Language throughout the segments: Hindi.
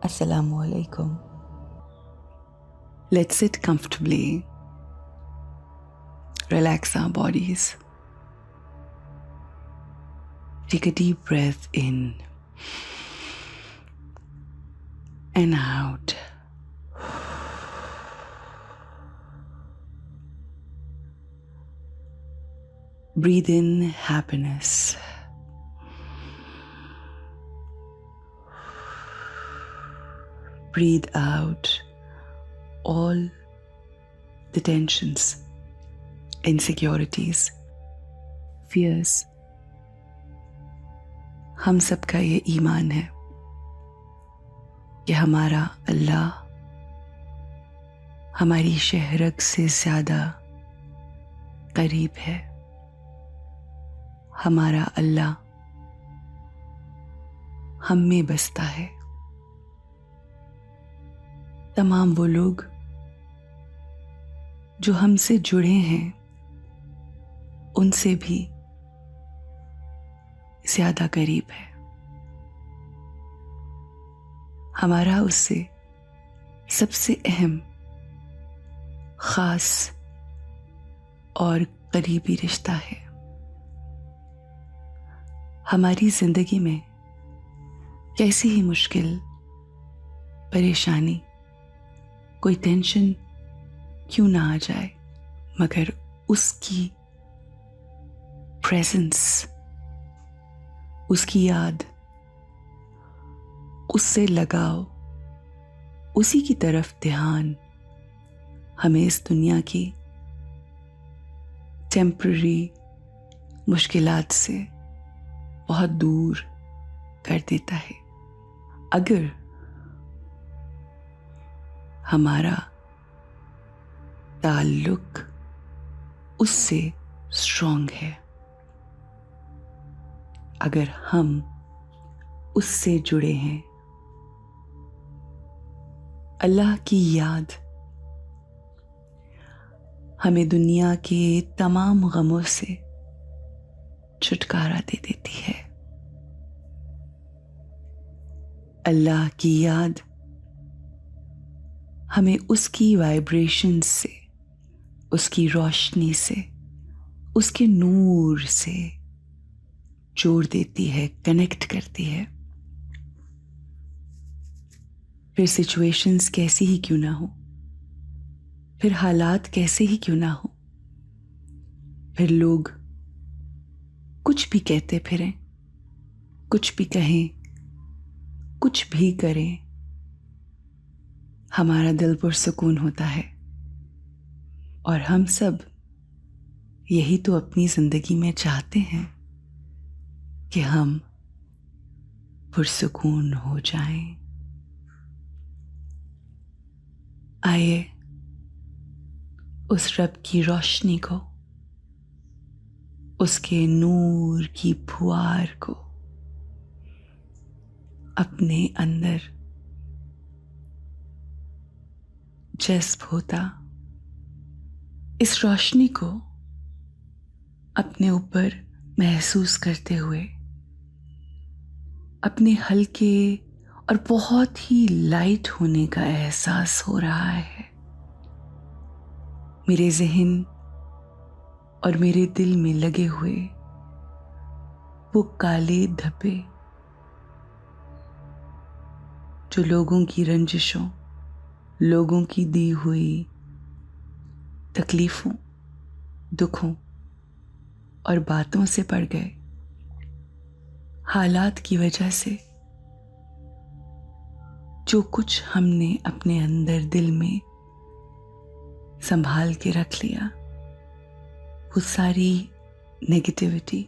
Assalamu alaikum. Let's sit comfortably. Relax our bodies. Take a deep breath in and out. Breathe in happiness. Breathe out all the tensions, insecurities, fears. हम सबका ये ईमान है कि हमारा अल्लाह हमारी शहरग से ज़्यादा करीब है। हमारा अल्लाह हम में बसता है। तमाम वो लोग जो हमसे जुड़े हैं उनसे भी ज्यादा करीब है। हमारा उससे सबसे अहम, खास और करीबी रिश्ता है। हमारी जिंदगी में कैसी ही मुश्किल, परेशानी, कोई टेंशन क्यों ना आ जाए, मगर उसकी प्रेजेंस, उसकी याद, उससे लगाव, उसी की तरफ ध्यान हमें इस दुनिया की टेम्पररी मुश्किलात से बहुत दूर कर देता है। अगर हमारा ताल्लुक उससे स्ट्रॉन्ग है, अगर हम उससे जुड़े हैं, अल्लाह की याद हमें दुनिया के तमाम गमों से छुटकारा दे देती है। अल्लाह की याद हमें उसकी वाइब्रेशंस से, उसकी रोशनी से, उसके नूर से जोड़ देती है, कनेक्ट करती है। फिर सिचुएशंस कैसी ही क्यों ना हो, फिर हालात कैसे ही क्यों ना हो, फिर लोग कुछ भी कहते फिरें, कुछ भी कहें, कुछ भी करें, हमारा दिल पुरसुकून होता है। और हम सब यही तो अपनी जिंदगी में चाहते हैं कि हम पुरसुकून हो जाएं। आइए उस रब की रोशनी को, उसके नूर की फुआर को अपने अंदर जज्ब होता, इस रोशनी को अपने ऊपर महसूस करते हुए अपने हल्के और बहुत ही लाइट होने का एहसास हो रहा है। मेरे ज़हन और मेरे दिल में लगे हुए वो काले धब्बे जो लोगों की रंजिशों, लोगों की दी हुई तकलीफों, दुखों और बातों से पड़ गए, हालात की वजह से जो कुछ हमने अपने अंदर दिल में संभाल के रख लिया, वो सारी नेगेटिविटी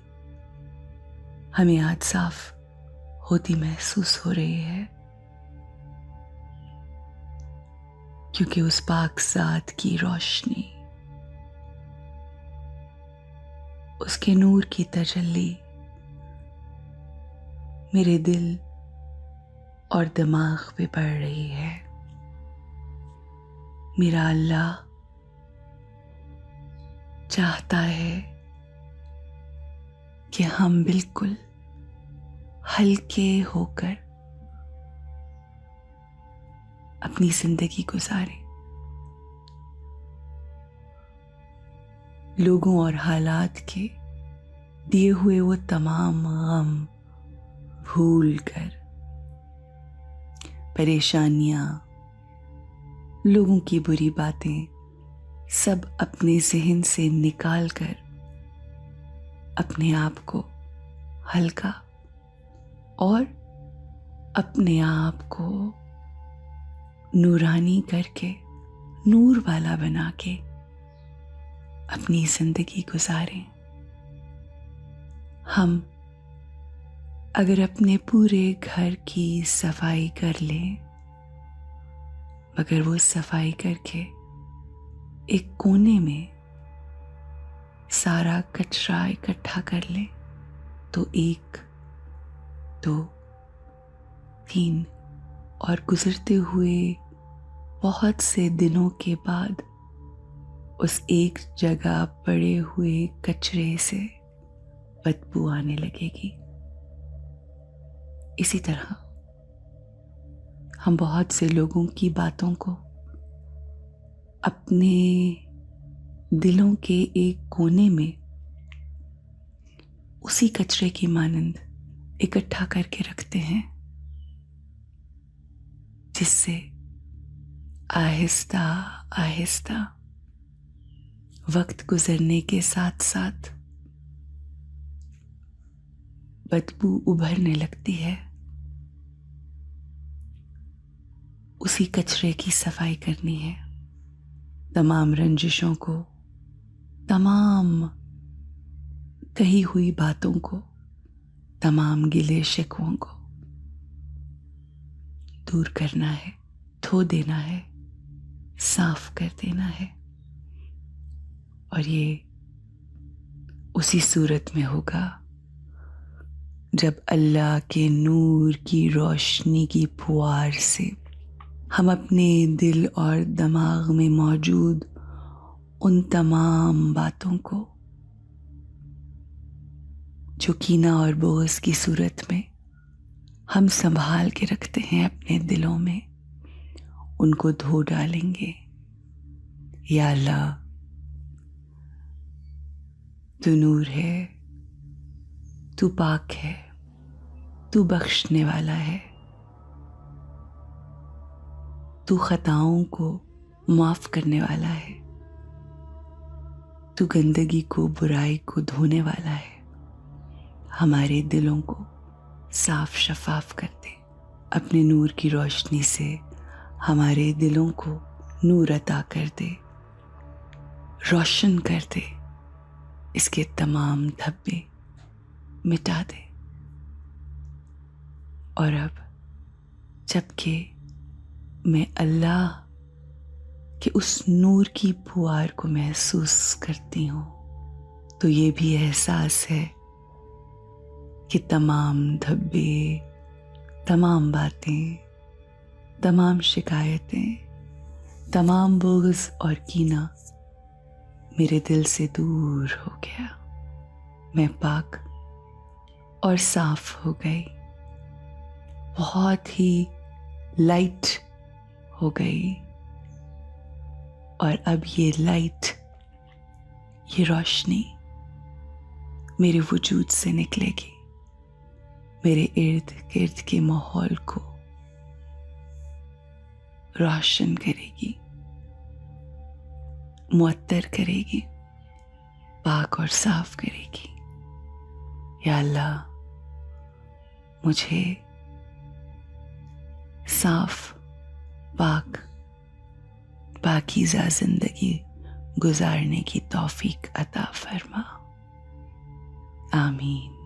हमें आज साफ होती महसूस हो रही है। क्योंकि उस पाक ज़ात की रोशनी, उसके नूर की तजल्ली मेरे दिल और दिमाग पे पड़ रही है। मेरा अल्लाह चाहता है कि हम बिल्कुल हल्के होकर अपनी जिंदगी गुजारें। लोगों और हालात के दिए हुए वो तमाम गम भूल कर, परेशानियां, लोगों की बुरी बातें सब अपने जहन से निकाल कर अपने आप को हल्का और अपने आप को नूरानी करके, नूर वाला बना के अपनी जिंदगी गुजारें। हम अगर अपने पूरे घर की सफाई कर लें, मगर वो सफाई करके एक कोने में सारा कचरा इकट्ठा कर लें, तो 1, 2, 3 और गुजरते हुए बहुत से दिनों के बाद उस एक जगह पड़े हुए कचरे से बदबू आने लगेगी। इसी तरह हम बहुत से लोगों की बातों को अपने दिलों के एक कोने में उसी कचरे की मानंद इकट्ठा करके रखते हैं, जिससे आहिस्ता आहिस्ता वक्त गुजरने के साथ साथ बदबू उभरने लगती है। उसी कचरे की सफाई करनी है। तमाम रंजिशों को, तमाम कही हुई बातों को, तमाम गिले शिकवों को दूर करना है, धो देना है, साफ कर देना है। और ये उसी सूरत में होगा जब अल्लाह के नूर की रोशनी की फुहार से हम अपने दिल और दिमाग में मौजूद उन तमाम बातों को जो कीना और बोझ की सूरत में हम संभाल के रखते हैं अपने दिलों में, उनको धो डालेंगे। या अल्लाह, तू नूर है, तू पाक है, तू बख्शने वाला है, तू खताओं को माफ करने वाला है, तू गंदगी को, बुराई को धोने वाला है। हमारे दिलों को साफ शफाफ कर दे। अपने नूर की रोशनी से हमारे दिलों को नूर अता कर दे, रोशन कर दे, इसके तमाम धब्बे मिटा दे। और अब जबकि मैं अल्लाह के उस नूर की फुहार को महसूस करती हूँ, तो ये भी एहसास है कि तमाम धब्बे, तमाम बातें, तमाम शिकायतें, तमाम बोझ और कीना मेरे दिल से दूर हो गया। मैं पाक और साफ हो गई, बहुत ही लाइट हो गई। और अब ये लाइट, ये रोशनी मेरे वजूद से निकलेगी, मेरे इर्द गिर्द के माहौल को रोशन करेगी, मुअत्तर करेगी, पाक और साफ करेगी। या अल्लाह, मुझे साफ, पाक, पाकीज़ा जिंदगी गुजारने की तौफीक अता फरमा। आमीन।